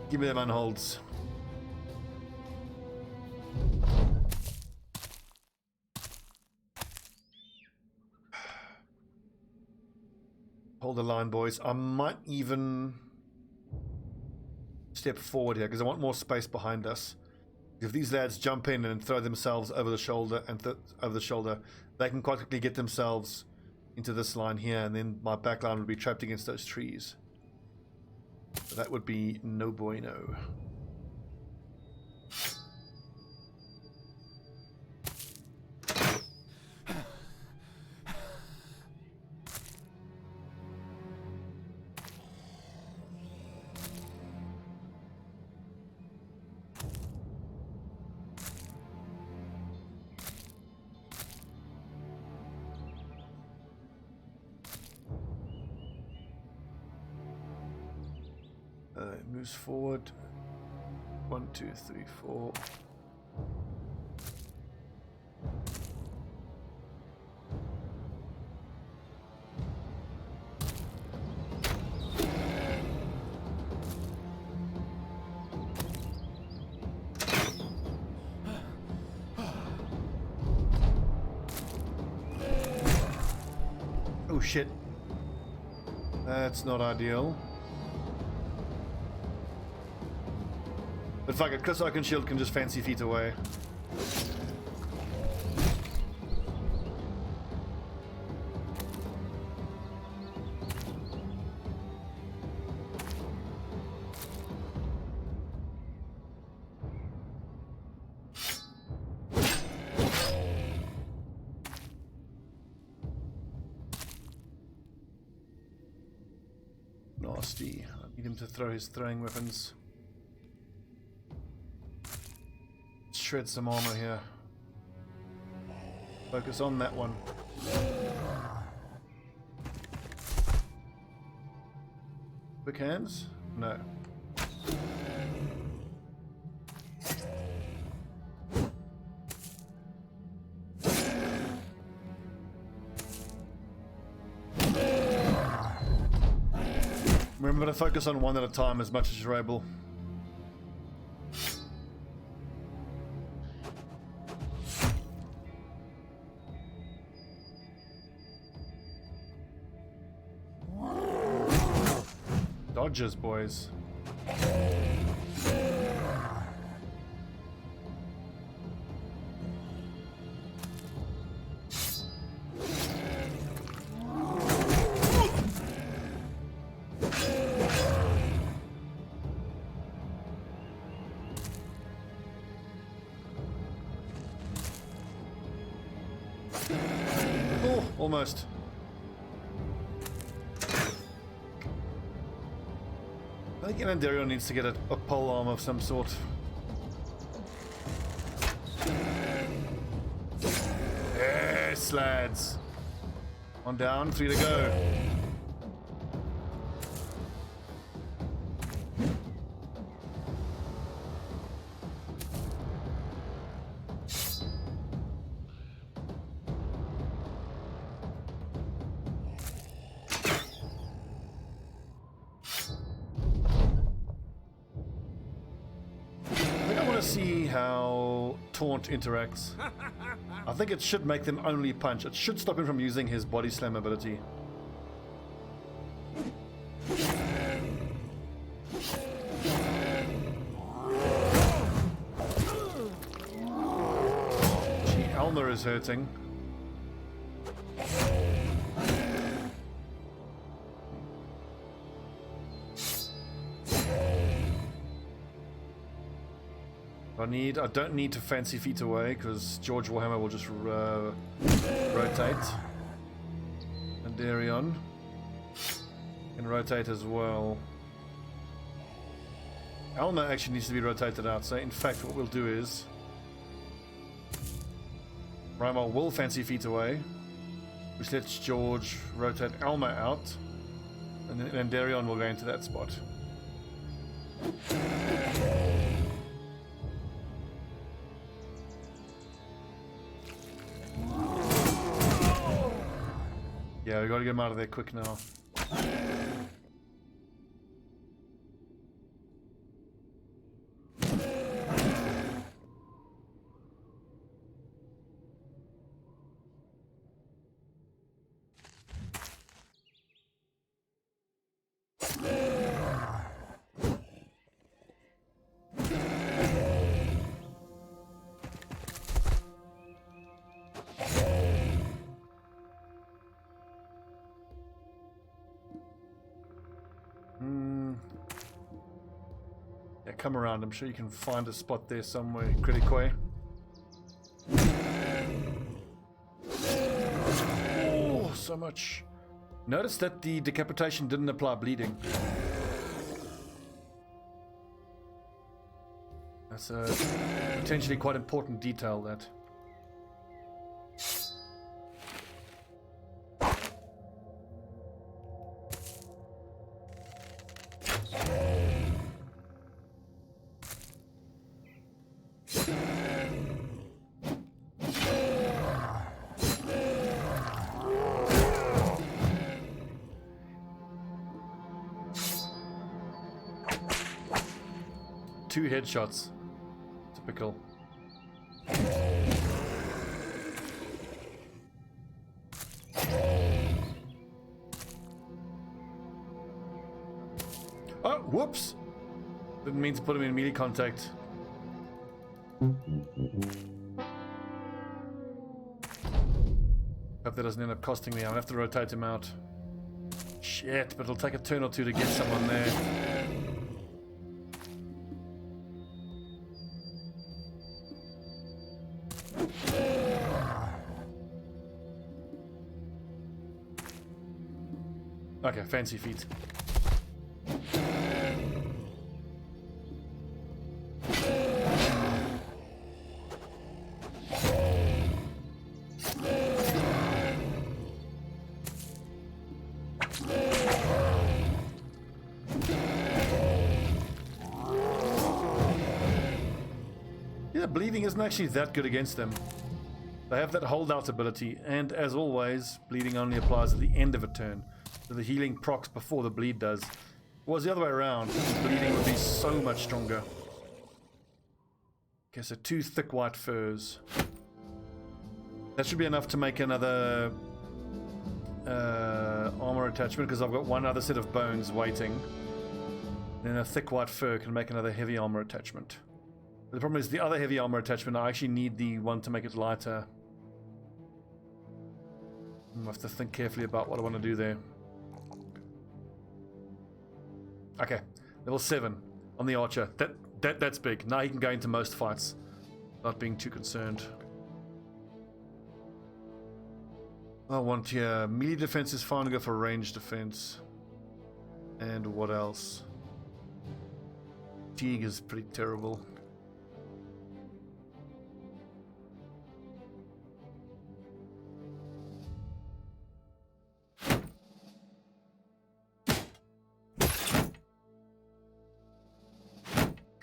Give me them unholds. Hold the line, boys. I might even step forward here because I want more space behind us. If these lads jump in and throw themselves over the shoulder they can quite quickly get themselves into this line here, and then my back line would be trapped against those trees. So that would be no bueno. Moves forward. 1, 2, 3, 4. Oh shit. That's not ideal. But fuck it, Chris Oakenshield can just fancy feet away. Nasty. I need him to throw his throwing weapons. Shred some armor here. Focus on that one. Quick hands? No. Remember to focus on one at a time as much as you're able. Dodges, boys. Oh, almost. I think Anandario needs to get a pole arm of some sort. Yes, lads. On down, 3 to go. See how taunt interacts. I think it should make them only punch. It should stop him from using his body slam ability. Gee, Elmer is hurting. I don't need to fancy feet away because George Warhammer will just rotate. And Darion can rotate as well. Alma actually needs to be rotated out, so in fact what we'll do is Rymar will fancy feet away, which lets George rotate Alma out, and then Darion will go into that spot. Yeah, we gotta get him out of there quick now. come around. I'm sure you can find a spot there somewhere. Critically. Oh, so much. Notice that the decapitation didn't apply bleeding. That's a potentially quite important detail, that. Two headshots. Typical. Oh, whoops! Didn't mean to put him in melee contact. Hope that doesn't end up costing me. I'll have to rotate him out. Shit, but it'll take a turn or two to get someone there. Okay, fancy feet. Yeah, bleeding isn't actually that good against them. They have that holdout ability, and as always, bleeding only applies at the end of a turn. So the healing procs before the bleed does. Was the other way around, bleeding would be so much stronger. Okay, so 2 thick white furs. That should be enough to make another armor attachment, because I've got one other set of bones waiting. Then a thick white fur can make another heavy armor attachment. But the problem is the other heavy armor attachment, I actually need the one to make it lighter. I have to think carefully about what I want to do there. Okay, level 7 on the archer. That's big. Now he can go into most fights, not being too concerned. I want here melee defense is fine. Go for range defense. And what else? Fatigue is pretty terrible.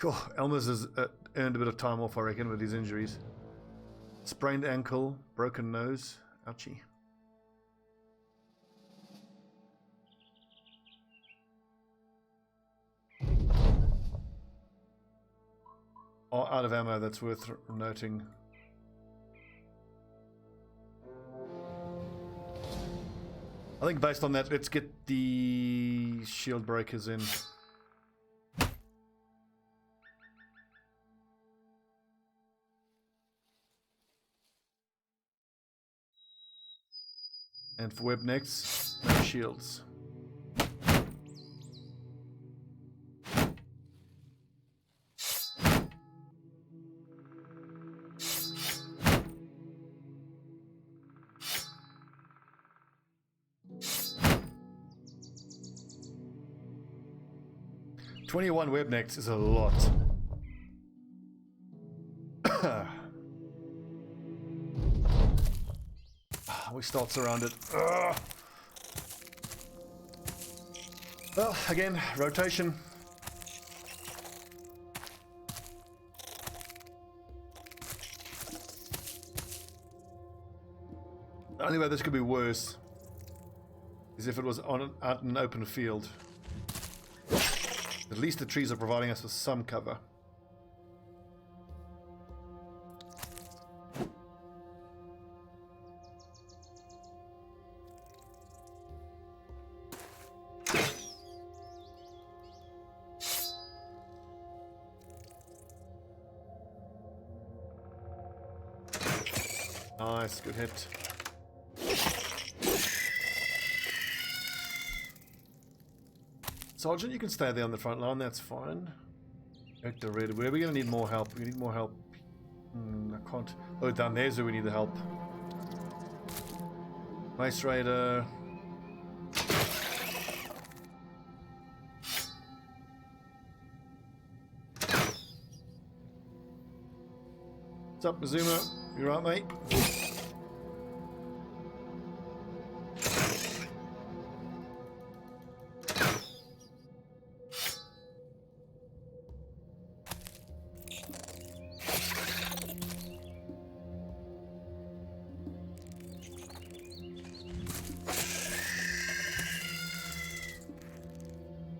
Oh, Elmer's has earned a bit of time off, I reckon, with his injuries. Sprained ankle, broken nose. Ouchie. Oh, out of ammo, that's worth noting. I think based on that, let's get the shield breakers in. And for web necks, no shields. $21 web necks is a lot. We start surrounded. Well, again, rotation. The only way this could be worse is if it was out in an open field. At least the trees are providing us with some cover. Nice, good hit. Sergeant, you can stay there on the front line, that's fine. Hector Red. Where are we going to need more help? We need more help. I can't. Oh, down there's where we need the help. Nice Raider. What's up, Mazuma? You right, mate?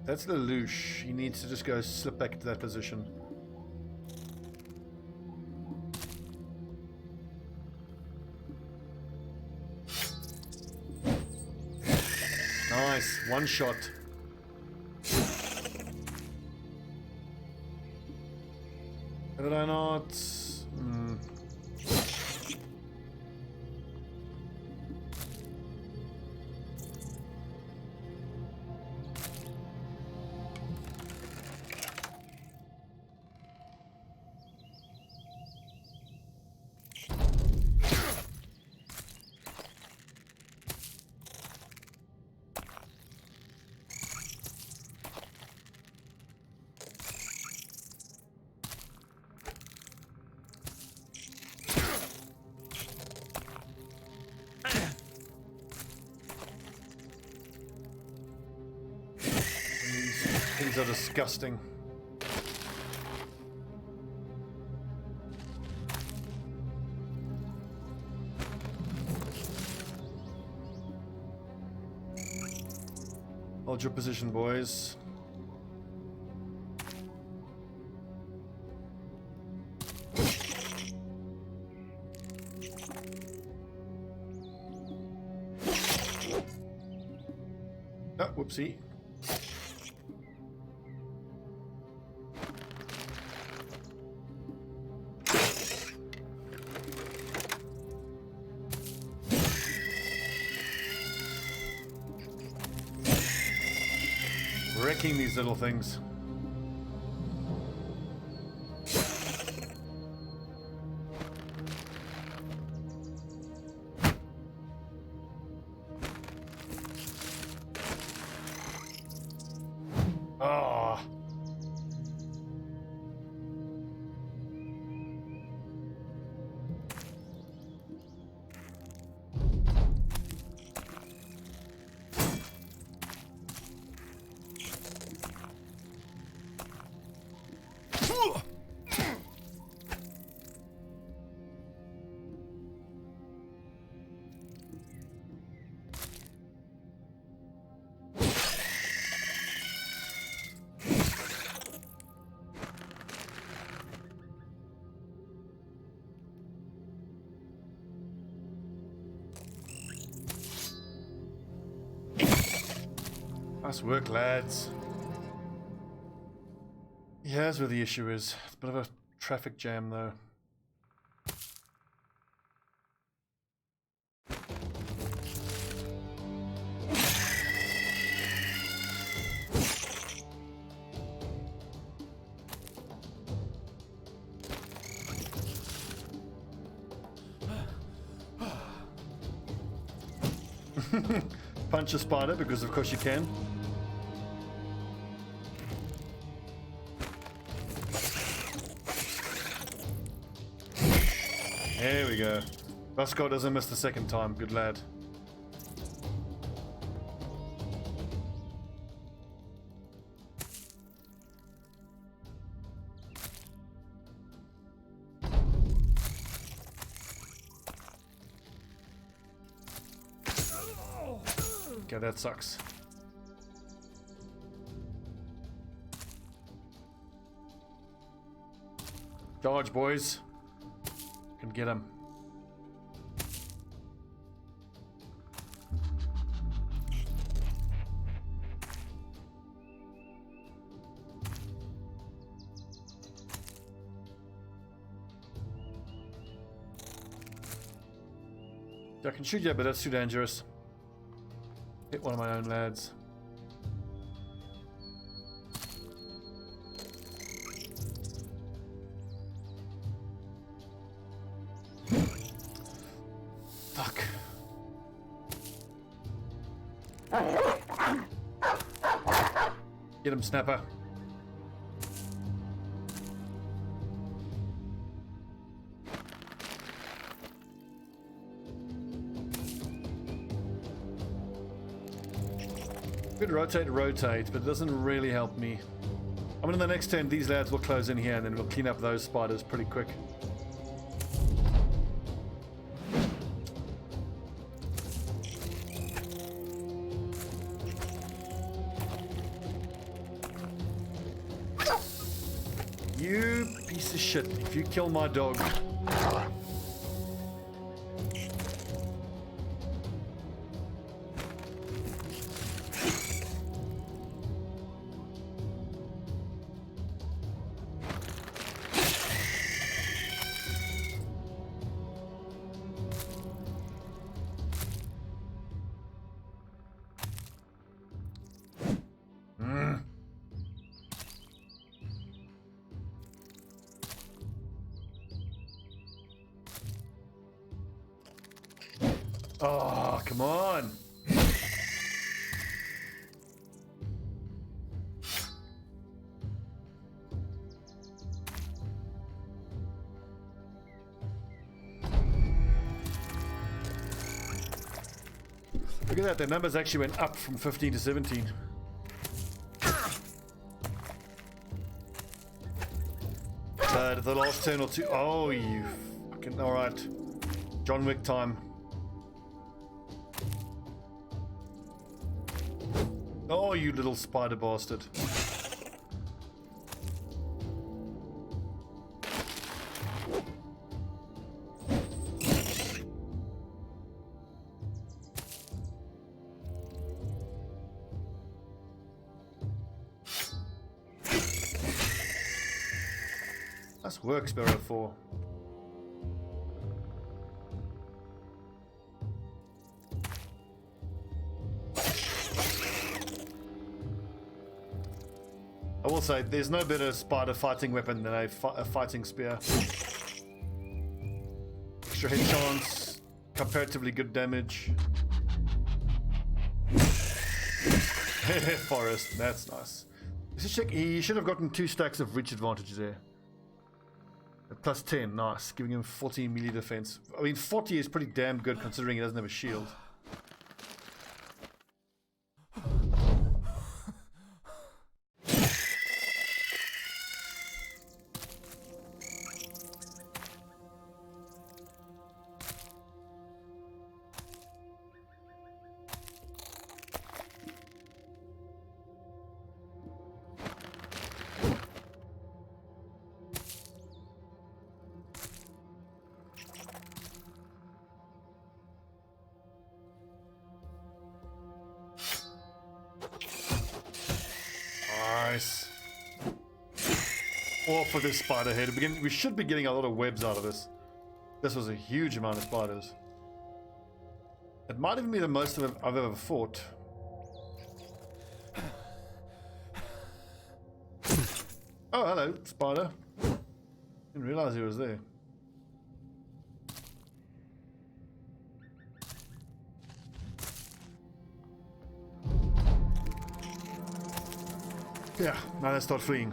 That's Lelouch. He needs to just go slip back to that position. Nice. One shot. Did I not? These are disgusting. Hold your position, boys. Oh, whoopsie. Wrecking these little things. Ah. Nice work, lads. Here's where the issue is. It's a bit of a traffic jam, though. Punch a spider, because of course you can. There we go. Roscoe doesn't miss the second time. Good lad. Okay, that sucks. Charge, boys. Can get him. I can shoot you, but that's too dangerous. Hit one of my own lads. Get him, Snapper. Could rotate, but it doesn't really help me. I mean, in the next turn, these lads will close in here, and then we'll clean up those spiders pretty quick. You piece of shit, if you kill my dog. Oh, come on. Look at that, the numbers actually went up from 15 to 17. But the last turn or two. Oh, you fucking. Alright. John Wick time. Oh, you little spider bastard. Nice work, Sparrow 4. I will say, there's no better spider fighting weapon than a fighting spear. Extra hit chance, comparatively good damage. Forest, that's nice. Let's check. He should have gotten 2 stacks of reach advantage there. Plus 10, nice. Giving him 40 melee defense. I mean, 40 is pretty damn good considering he doesn't have a shield. Nice. Or for this spider head. We should be getting a lot of webs out of this. This was a huge amount of spiders. It might even be the most I've ever fought. Oh, hello, spider. Didn't realize he was there. Yeah, now let's start fleeing.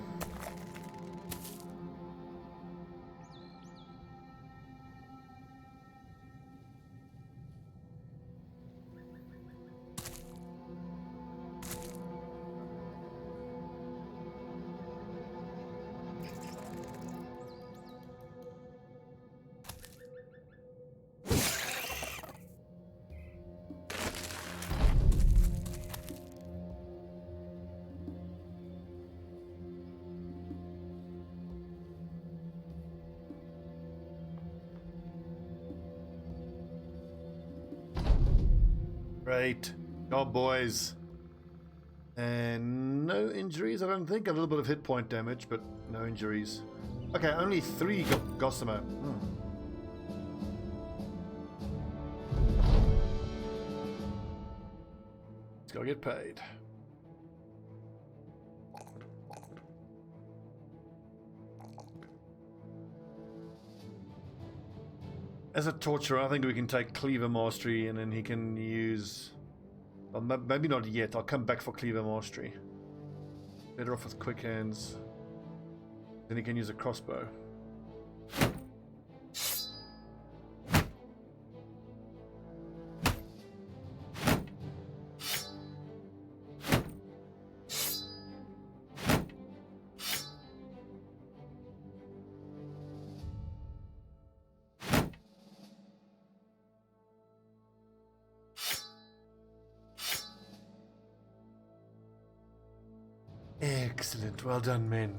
Great job, boys. And no injuries, I don't think. A little bit of hit point damage, but no injuries. Okay, only 3 Gossamer. Let's go get paid. As a torturer, I think we can take Cleaver Mastery, and then he can use... Well, maybe not yet. I'll come back for Cleaver Mastery. Better off with quick hands. Then he can use a crossbow. Excellent. Well done, men.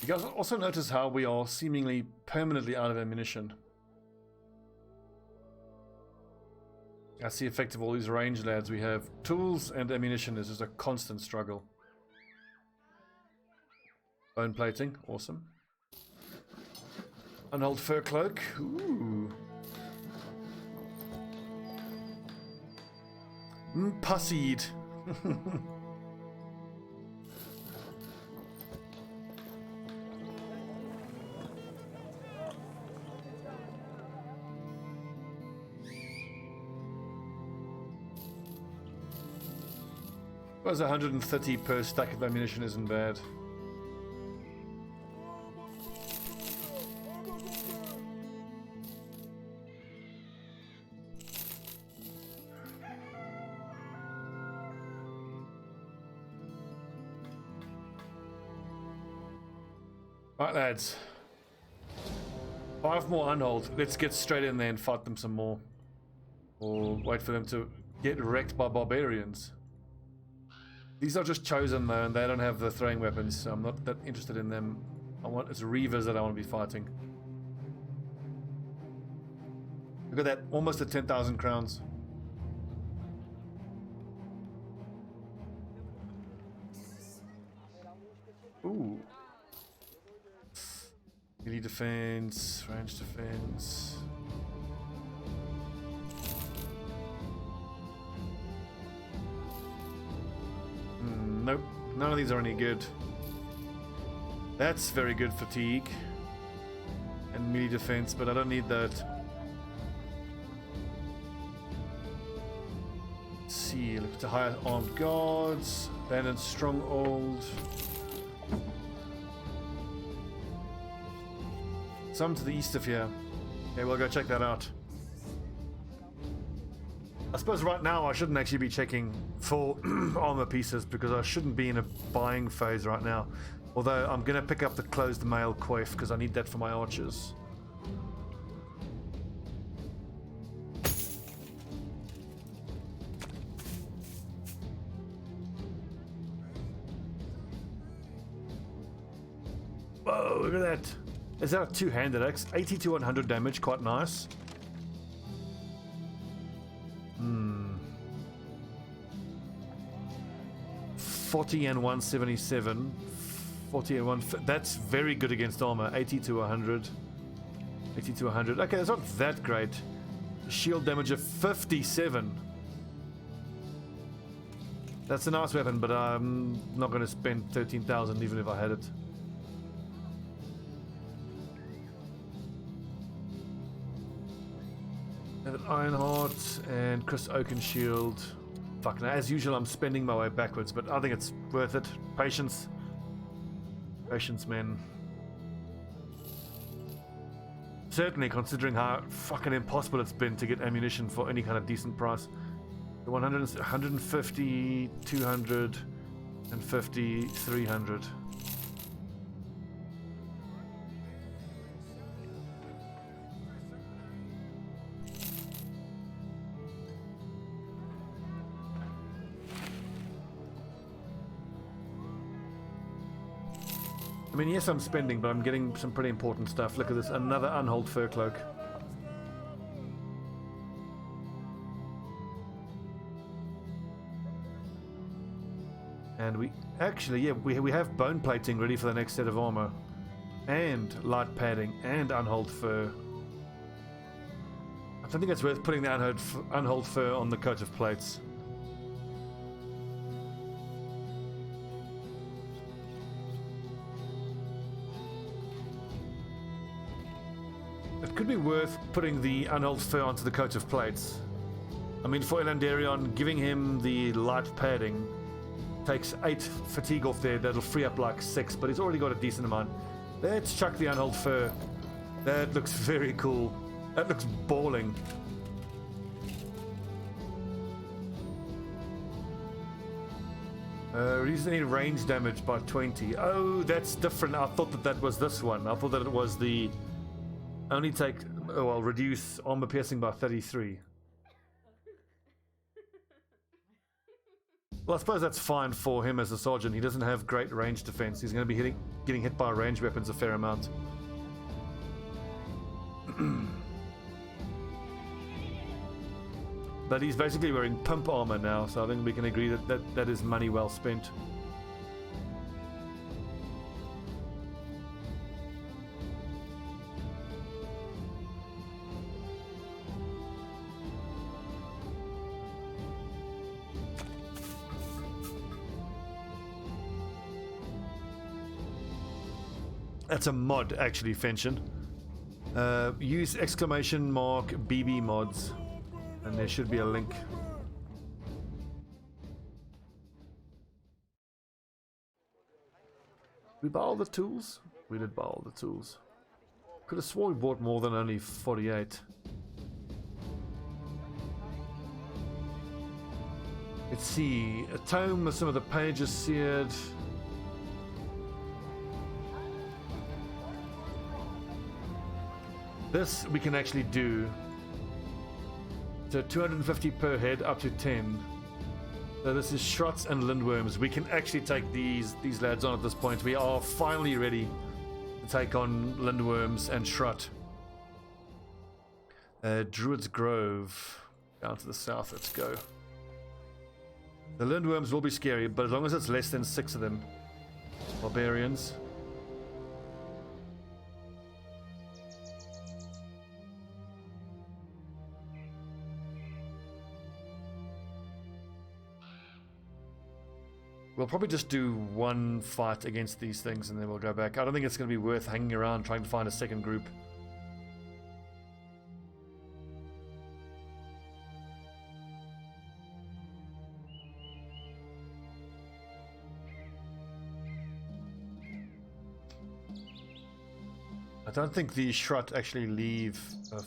You guys also notice how we are seemingly permanently out of ammunition. That's the effect of all these range lads we have. Tools and ammunition is just a constant struggle. Bone plating, awesome. An old fur cloak, ooh. Pussied. Suppose 130 per stack of ammunition isn't bad. Right, lads. 5 more unhold. Let's get straight in there and fight them some more. Or wait for them to get wrecked by barbarians. These are just chosen though, and they don't have the throwing weapons, so I'm not that interested in them. It's Reavers that I want to be fighting. Look at that, almost at 10,000 crowns. Ooh. Melee defense, range defense. Nope, none of these are any good. That's very good fatigue and melee defense, but I don't need that. Let's see, look at the higher armed guards, abandoned stronghold. Some to the east of here. Okay, we'll go check that out. I suppose right now I shouldn't actually be checking for armor pieces because I shouldn't be in a buying phase right now. Although I'm going to pick up the closed mail coif because I need that for my archers. Whoa, look at that. Is that a two-handed axe? 80 to 100 damage, quite nice. 40 and 177. 40 and 1. That's very good against armor. 80 to 100. 80 to 100. Okay, that's not that great. Shield damage of 57. That's a nice weapon, but I'm not going to spend 13,000 even if I had it. An Ironheart and Chris Oaken Shield. Fuck, now, as usual, I'm spending my way backwards, but I think it's worth it. Patience. Patience, men. Certainly, considering how fucking impossible it's been to get ammunition for any kind of decent price. 100, 150, 250, 300. I mean, yes, I'm spending, but I'm getting some pretty important stuff. Look at this, another unhold fur cloak. And we actually, yeah, we have bone plating ready for the next set of armor. And light padding and unhold fur. I don't think it's worth putting the unhold fur on the coat of plates. It could be worth worth putting the unhulled fur onto the coat of plates. I mean, for Elandarion, giving him the light padding takes 8 fatigue off there. That'll free up like 6, but he's already got a decent amount. Let's chuck the unhulled fur. That looks very cool. That looks balling. Reduce any range damage by 20. Oh, that's different. I thought that that was this one. I thought that it was the only take. Oh, well, reduce armor piercing by 33. Well, I suppose that's fine for him as a sergeant. He doesn't have great range defense. He's going to be getting hit by range weapons a fair amount. But he's basically wearing pump armor now, so I think we can agree that that is money well spent. That's a mod, actually, Fenton. Use exclamation mark BB mods, and there should be a link. We buy all the tools? We did buy all the tools. Could have sworn we bought more than only 48. Let's see. A tome with some of the pages seared. This we can actually do. So 250 per head, up to 10. So this is Shrots and Lindworms. We can actually take these lads on at this point. We are finally ready to take on Lindworms and Shrot. Druid's Grove. Down to the south, let's go. The Lindworms will be scary, but as long as it's less than 6 of them. Barbarians. We'll probably just do one fight against these things and then we'll go back. I don't think it's going to be worth hanging around trying to find a second group. I don't think the Shrut actually leave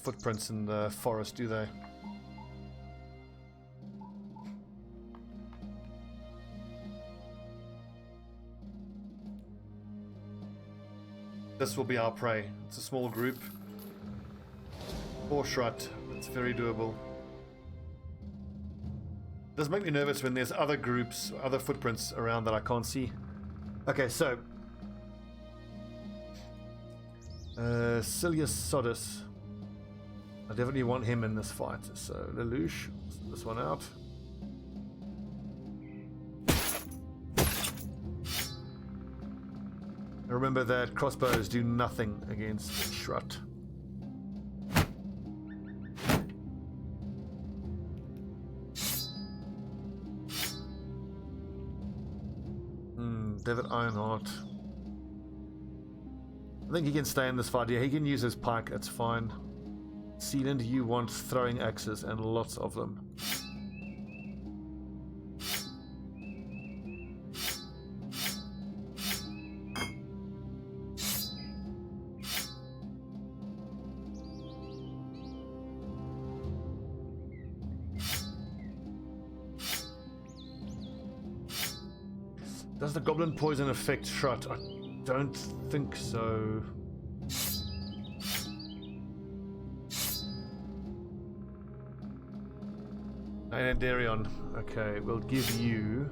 footprints in the forest, do they? This will be our prey. It's a small group. 4 Shrut. It's very doable. It does make me nervous when there's other groups, other footprints around that I can't see. Okay, so Silius Sodus. I definitely want him in this fight. So Lelouch, this one out. Remember that crossbows do nothing against Shrut. David Ironheart. I think he can stay in this fight. Yeah, he can use his pike, that's fine. Sealand, you want throwing axes and lots of them. Does the goblin poison affect Shrut? I don't think so. And Darion. Okay, we'll give you...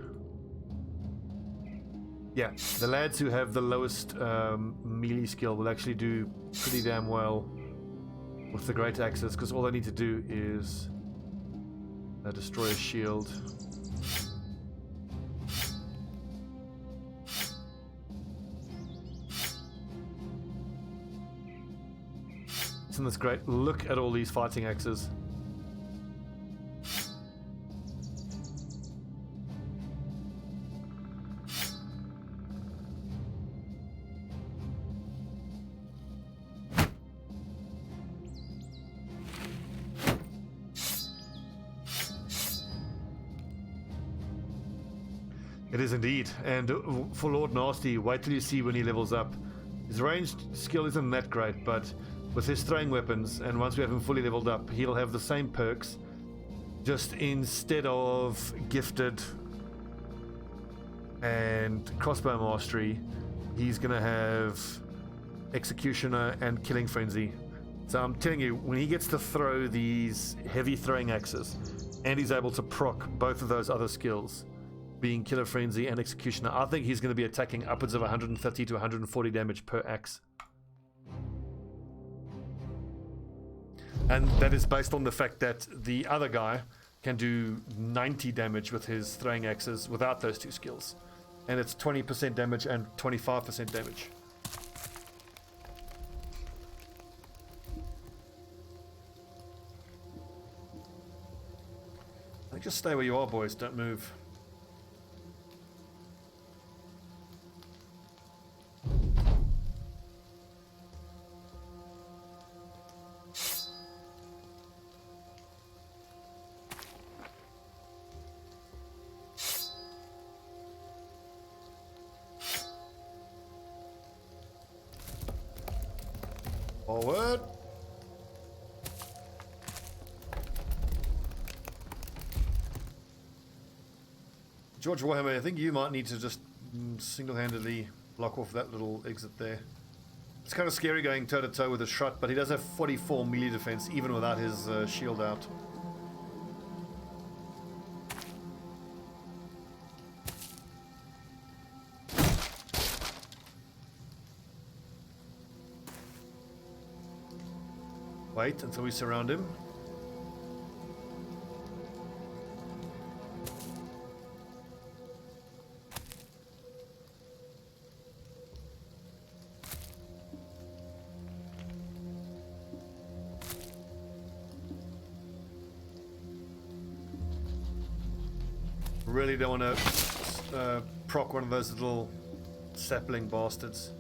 Yeah, the lads who have the lowest melee skill will actually do pretty damn well with the great axes, because all they need to do is destroy a shield. Isn't this great? Look at all these fighting axes. It is indeed. And for Lord Nasty, wait till you see when he levels up. His ranged skill isn't that great, but with his throwing weapons, and once we have him fully leveled up, he'll have the same perks. Just instead of gifted and crossbow mastery, he's going to have executioner and killing frenzy. So I'm telling you, when he gets to throw these heavy throwing axes, and he's able to proc both of those other skills, being killer frenzy and executioner, I think he's going to be attacking upwards of 130 to 140 damage per axe. And that is based on the fact that the other guy can do 90 damage with his throwing axes without those two skills. And it's 20% damage and 25% damage. Just stay where you are, boys. Don't move. Forward. George Warhammer, I think you might need to just single-handedly block off that little exit there. It's kind of scary going toe-to-toe with a Shrut, but he does have 44 melee defense even without his shield out. Wait until we surround him. Really don't want to proc one of those little sapling bastards.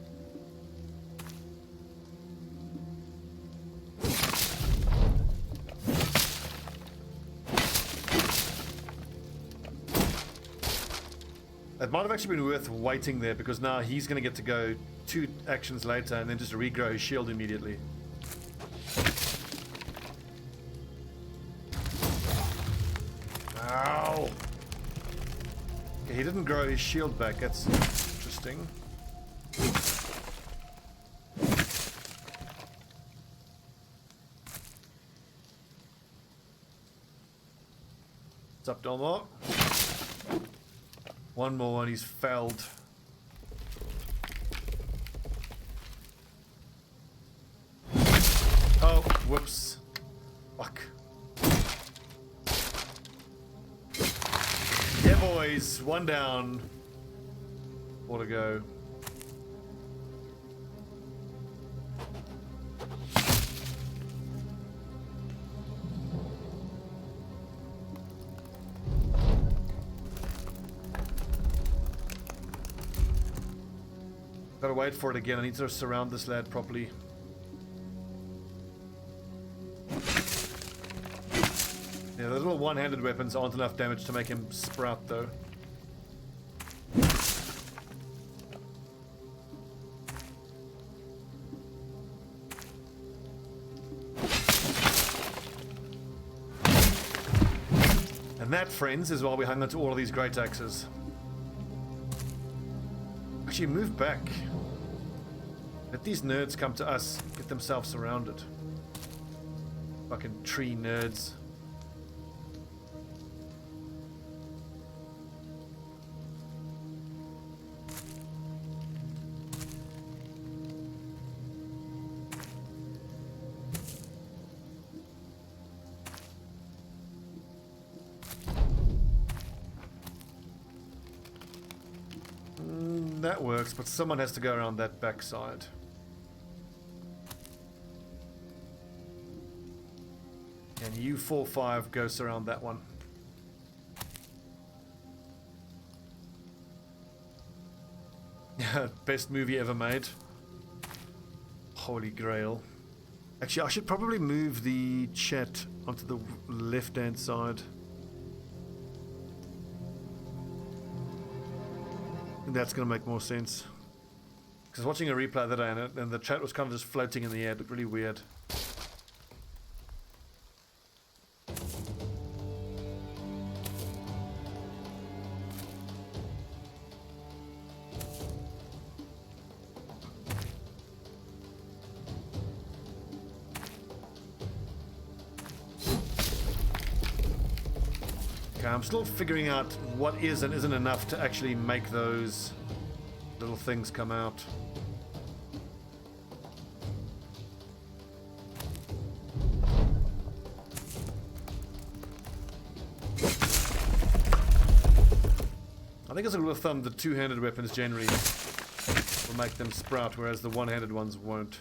It might have actually been worth waiting there, because now he's going to get to go 2 actions later and then just regrow his shield immediately. Ow! Okay, he didn't grow his shield back. That's interesting. What's up, Delmar? One more and he's felled. Oh, whoops. Fuck. Yeah, boys. 1 down. 4 to go. Gotta wait for it again. I need to surround this lad properly. Yeah, the little one-handed weapons aren't enough damage to make him sprout, though. And that, friends, is why we hung on to all of these great axes. Actually, move back. Let these nerds come to us, get themselves surrounded. Fucking tree nerds. That works, but someone has to go around that backside. And you 4-5 go surround that one. Best movie ever made. Holy grail. Actually, I should probably move the chat onto the left-hand side. think that's going to make more sense. Because watching a replay the other day and the chat was kind of just floating in the air. It looked really weird. Okay, I'm still figuring out what is and isn't enough to actually make those little things come out. I think as a rule of thumb, the two-handed weapons generally will make them sprout, whereas the one-handed ones won't.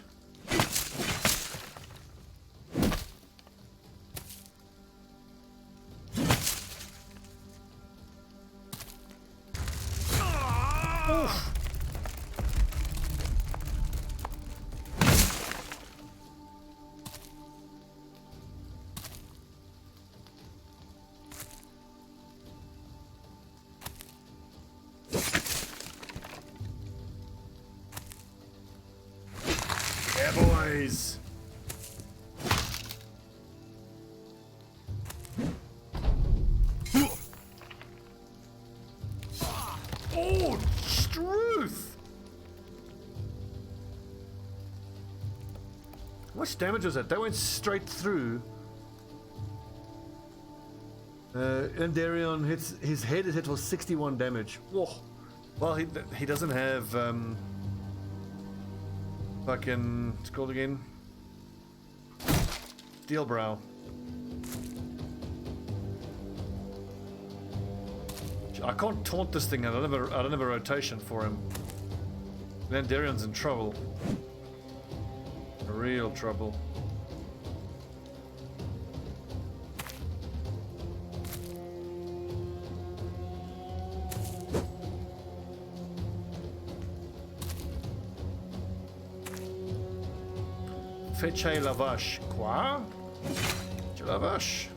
Boys. Oh, truth! How much damage was that? That went straight through. Endarion hits his head is hit for 61 damage. Whoa. Well, he doesn't have fucking, it's called again, Steel Brow. I can't taunt this thing. I don't have a rotation for him. Landarion's in trouble. Real trouble. Fece lavash. Quoi? Tu lavash?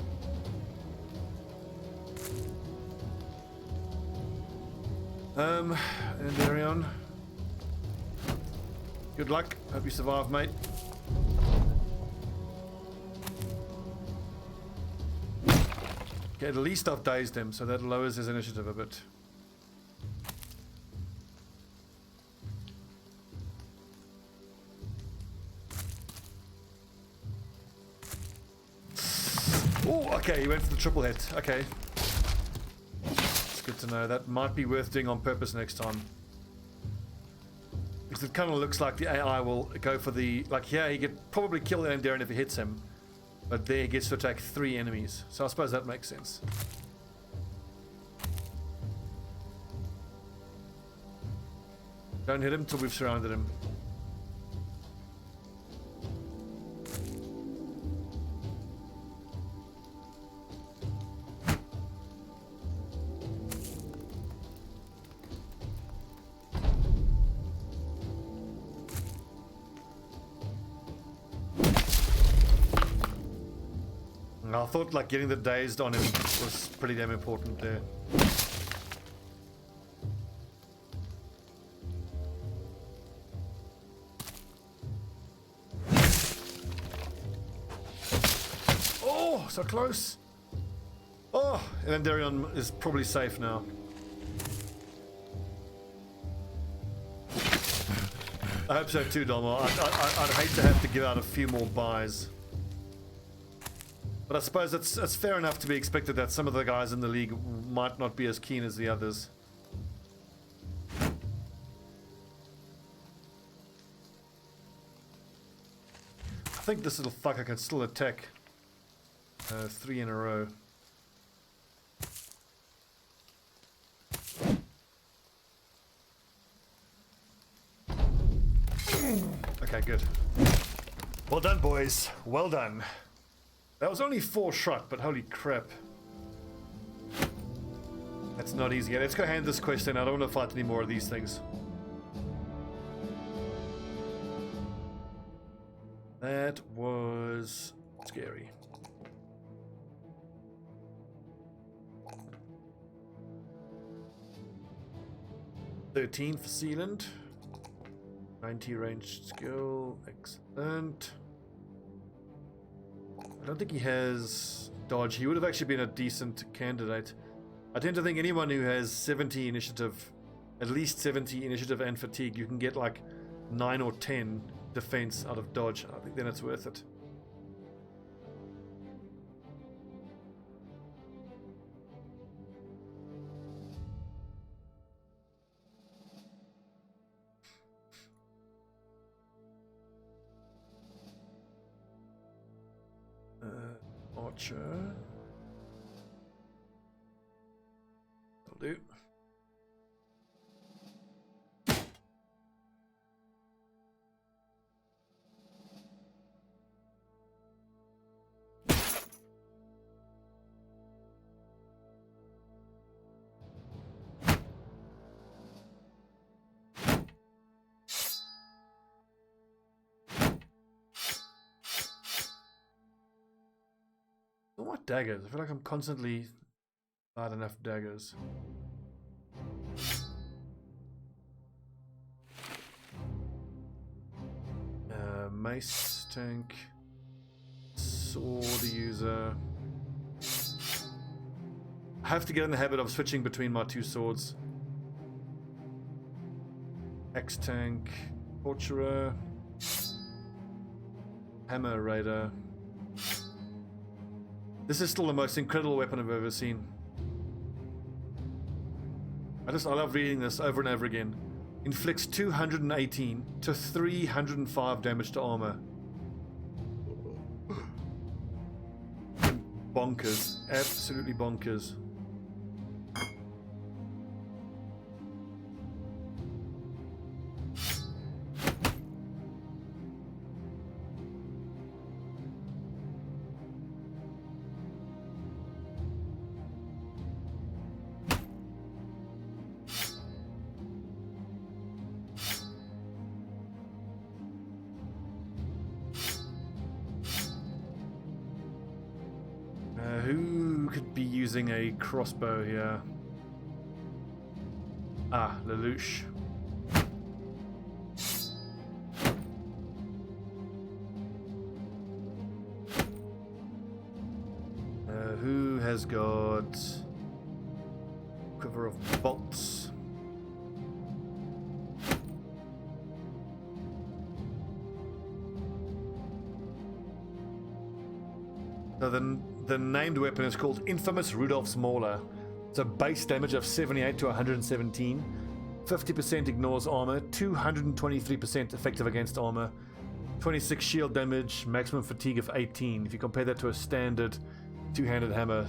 Endarion. Good luck. Hope you survive, mate. Okay, at least I've dazed him, so that lowers his initiative a bit. Oh, okay, he went for the triple hit. Okay. It's good to know. That might be worth doing on purpose next time. Because it kind of looks like the AI will go for the... Like, yeah, he could probably kill the Endarion if he hits him. But there he gets to attack 3 enemies. So I suppose that makes sense. Don't hit him till we've surrounded him. I thought like getting the dazed on him was pretty damn important there. Oh, so close. Oh, Endarion is probably safe now. I hope so too, Dolmo. I'd hate to have to give out a few more buys. But I suppose it's fair enough to be expected that some of the guys in the league might not be as keen as the others. I think this little fucker can still attack 3 in a row. Okay, good. Well done, boys. Well done. That was only 4 shot, but holy crap. That's not easy. Let's go hand this quest in. I don't want to fight any more of these things. That was scary. 13 for Sealand. 90 ranged skill. Excellent. I don't think he has dodge. He would have actually been a decent candidate. I tend to think anyone who has 70 initiative, at least 70 initiative and fatigue, you can get like 9 or 10 defense out of dodge. I think then it's worth it. Archer. That'll do. What daggers? I feel like I'm constantly not enough daggers. Mace tank, sword user. I have to get in the habit of switching between my two swords. Axe tank, torturer, hammer raider. This is still the most incredible weapon I've ever seen. I love reading this over and over again. Inflicts 218 to 305 damage to armor. Bonkers. Absolutely bonkers. Who could be using a crossbow here? Ah, Lelouch. Who has got quiver of bolts? So the named weapon is called Infamous Rudolph's Mauler. It's a base damage of 78 to 117, 50% ignores armor, 223% effective against armor, 26 shield damage, maximum fatigue of 18. If you compare that to a standard two-handed hammer,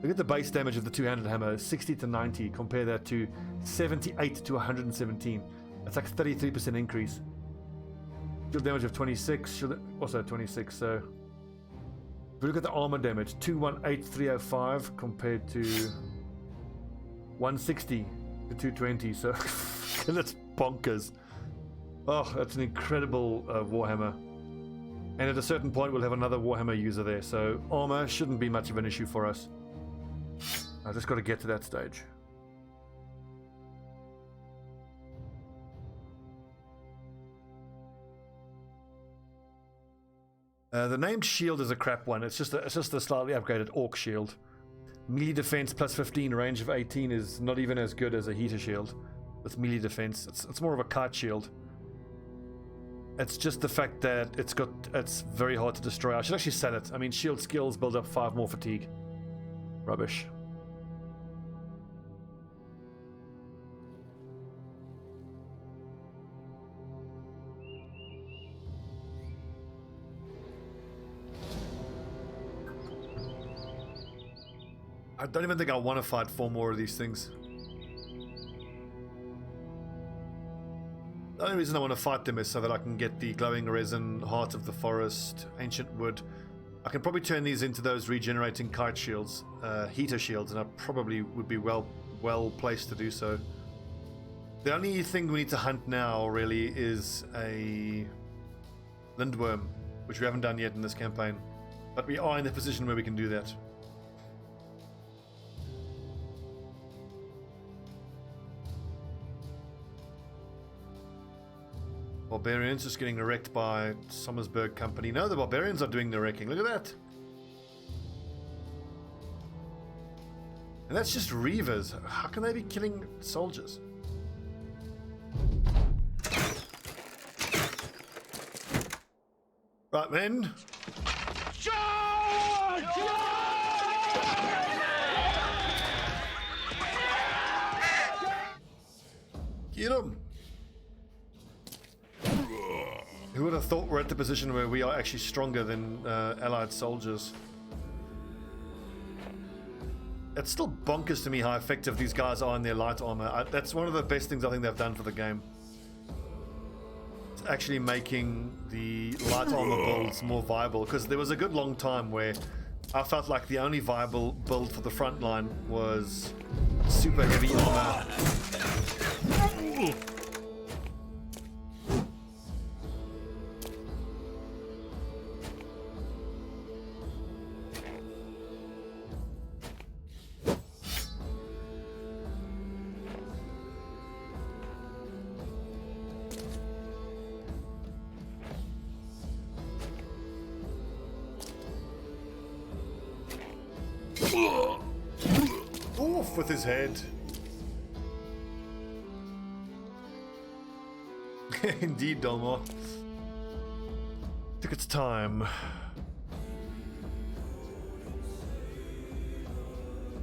look at the base damage of the two-handed hammer, 60 to 90. Compare that to 78 to 117. That's like a 33% increase. Shield damage of 26, also 26, so if we look at the armor damage, 218305 compared to 160 to 220, so that's bonkers. Oh, that's an incredible Warhammer. And at a certain point, we'll have another Warhammer user there, so armor shouldn't be much of an issue for us. I just got to get to that stage. The named shield is a crap one. It's just a slightly upgraded orc shield. Melee defense plus 15, range of 18 is not even as good as a heater shield with melee defense. It's more of a kite shield. It's just the fact that it's very hard to destroy. I should actually sell it. I mean, shield skills build up 5 more fatigue. Rubbish. I don't even think I want to fight 4 more of these things. The only reason I want to fight them is so that I can get the glowing resin, heart of the forest, ancient wood. I can probably turn these into those regenerating kite shields, heater shields, and I probably would be well placed to do so. The only thing we need to hunt now really is a lindworm, which we haven't done yet in this campaign, but we are in the position where we can do that. Barbarians just getting wrecked by Sommersberg Company. No, the barbarians are doing the wrecking. Look at that. And that's just Reavers. How can they be killing soldiers? Right, men. Get him. Who would have thought we're at the position where we are actually stronger than allied soldiers? It's still bonkers to me how effective these guys are in their light armor. That's one of the best things I think they've done for the game. It's actually making the light armor builds more viable, because there was a good long time where I felt like the only viable build for the front line was super heavy armor. Off with his head. Indeed, Dolmore. Took its time.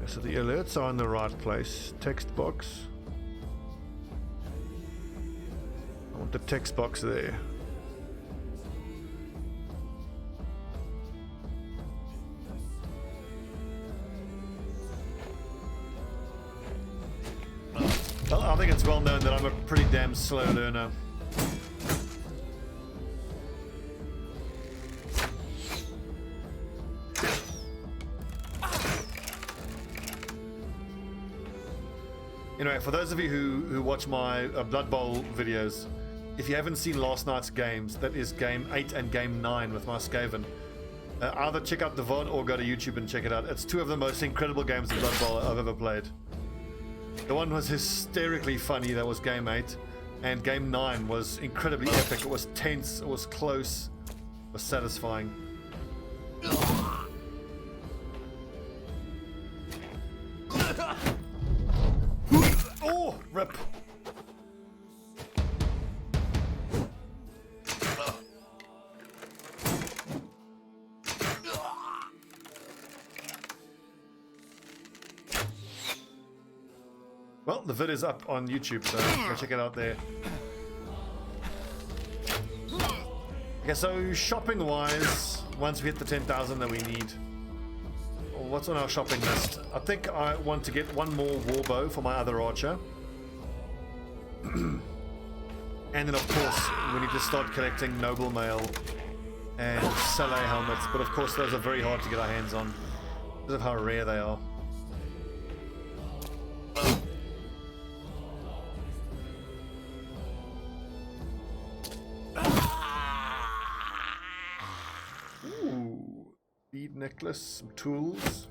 So the alerts are in the right place. Text box. I want the text box there. Well, I think it's well known that I'm a pretty damn slow learner. Anyway, for those of you who watch my Blood Bowl videos, if you haven't seen last night's games, that is Game 8 and Game 9 with my Skaven. Either check out the VOD or go to YouTube and check it out. It's two of the most incredible games of Blood Bowl I've ever played. The one was hysterically funny, that was Game 8, and Game 9 was incredibly epic. It was tense, it was close, it was satisfying. Oh, rip. Well, the vid is up on YouTube, so go check it out there. Okay, so shopping-wise, once we hit the 10,000 that we need, what's on our shopping list? I think I want to get one more warbow for my other archer. And then, of course, we need to start collecting noble mail and Saleh helmets, but of course those are very hard to get our hands on because of how rare they are. Bead necklace, some tools.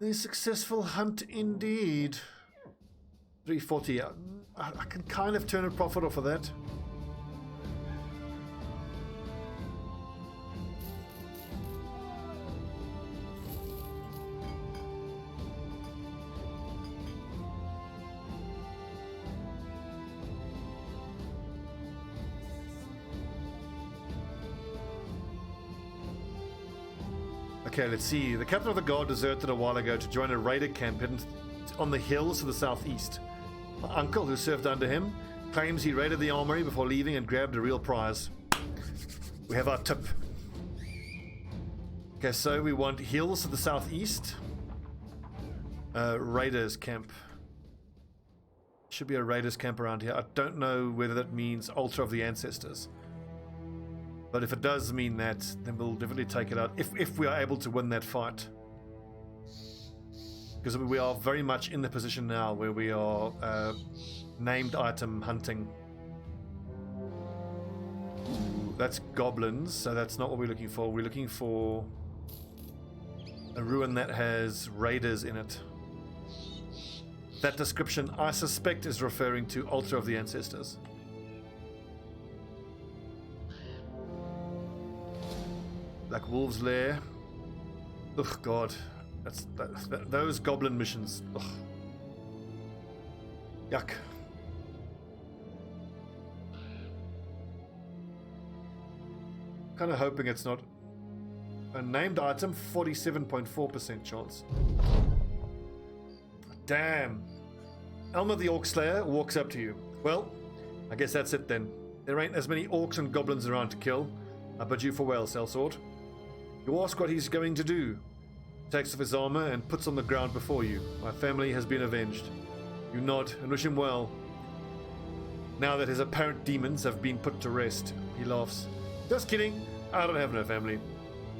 A successful hunt indeed. 340. I can kind of turn a profit off of that. Okay, let's see. The captain of the guard deserted a while ago to join a raider camp hidden on the hills to the southeast. My uncle, who served under him, claims he raided the armory before leaving and grabbed a real prize. We have our tip. Okay, so we want hills to the southeast. Raiders camp. Should be a raiders camp around here. I don't know whether that means altar of the ancestors. But if it does mean that, then we'll definitely take it out if we are able to win that fight. Because we are very much in the position now where we are named item hunting. Ooh, that's goblins, so that's not what we're looking for. We're looking for A ruin that has raiders in it. That description, I suspect, is referring to Altar of the Ancestors. Black Wolf's Lair. Ugh, God. Those goblin missions. Ugh. Yuck. Kind of hoping it's not a named item. 47.4% chance. Damn. Elmer the Orc Slayer walks up to you. Well, I guess that's it then. There ain't as many orcs and goblins around to kill. I bid you farewell, Sellsword. You ask what he's going to do. Takes off his armor and puts on the ground before you. My family has been avenged. You nod and wish him well. Now that his apparent demons have been put to rest, he laughs. Just kidding. I don't have no family.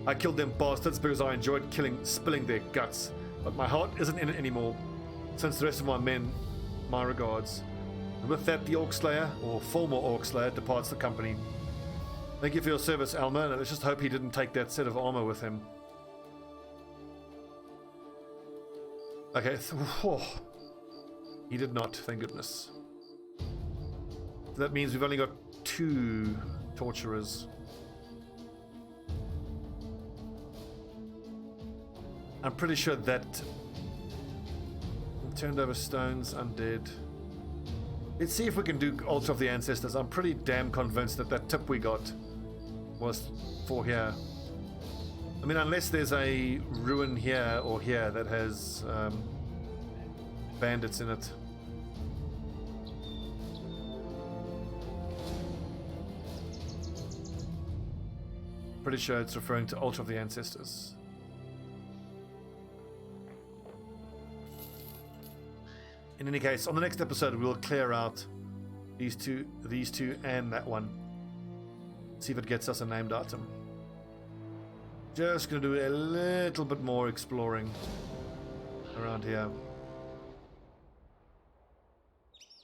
I killed them bastards because I enjoyed spilling their guts. But my heart isn't in it anymore. Since the rest of my men, my regards. And with that, the Orc Slayer, or former Orc Slayer, departs the company. Thank you for your service, Alma, and let's just hope he didn't take that set of armor with him. Okay, he did not, thank goodness. So that means we've only got 2 torturers. I'm pretty sure that turned over stones, undead. Let's see if we can do Altar of the Ancestors. I'm pretty damn convinced that that tip we got was for here. I mean, unless there's a ruin here or here that has bandits in it. Pretty sure it's referring to Altar of the Ancestors. In any case, on the next episode, we'll clear out these two, and that one. See if it gets us a named item. Just gonna do a little bit more exploring around here.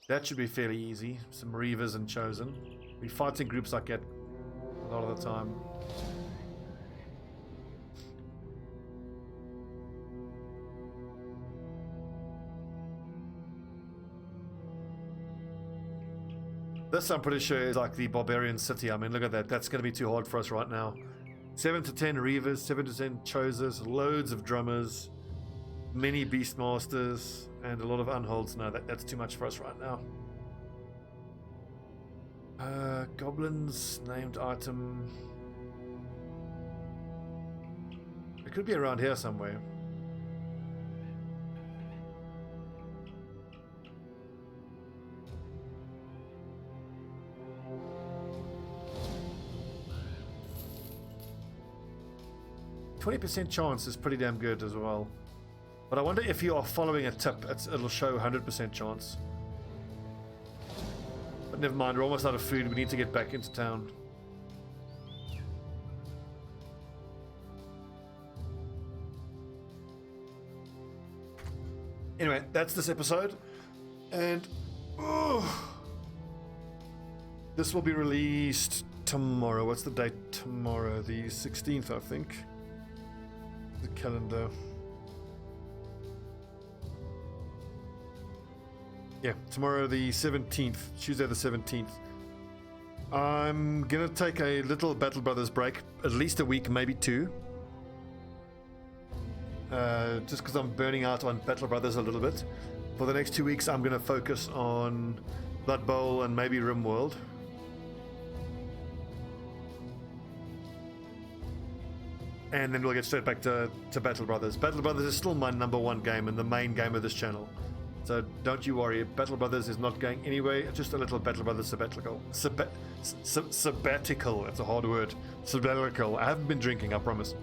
That should be fairly easy. Some Reavers and Chosen. We fight in groups like that a lot of the time. This, I'm pretty sure, is like the Barbarian City. I mean, look at that. That's going to be too hard for us right now. 7 to 10 Reavers, 7 to 10 Chosers, loads of Drummers, many Beastmasters, and a lot of Unholds. No, that's too much for us right now. Goblins, named item. It could be around here somewhere. %, chance is pretty damn good as well. But I wonder if you are following a tip, it'll show 100% chance. But never mind, we're almost out of food. We need to get back into town. Anyway, that's this episode. And this will be released tomorrow. What's the date tomorrow? The 16th, I think. The calendar. Yeah, tomorrow the 17th, Tuesday the 17th. I'm gonna take a little Battle Brothers break, at least a week, maybe 2. Just because I'm burning out on Battle Brothers a little bit. For the next 2 weeks, I'm gonna focus on Blood Bowl and maybe RimWorld. And then we'll get straight back to Battle Brothers. Battle Brothers is still my #1 game and the main game of this channel. So don't you worry, Battle Brothers is not going anywhere. Just a little Battle Brothers sabbatical. Sabbatical, that's a hard word. Sabbatical. I haven't been drinking, I promise.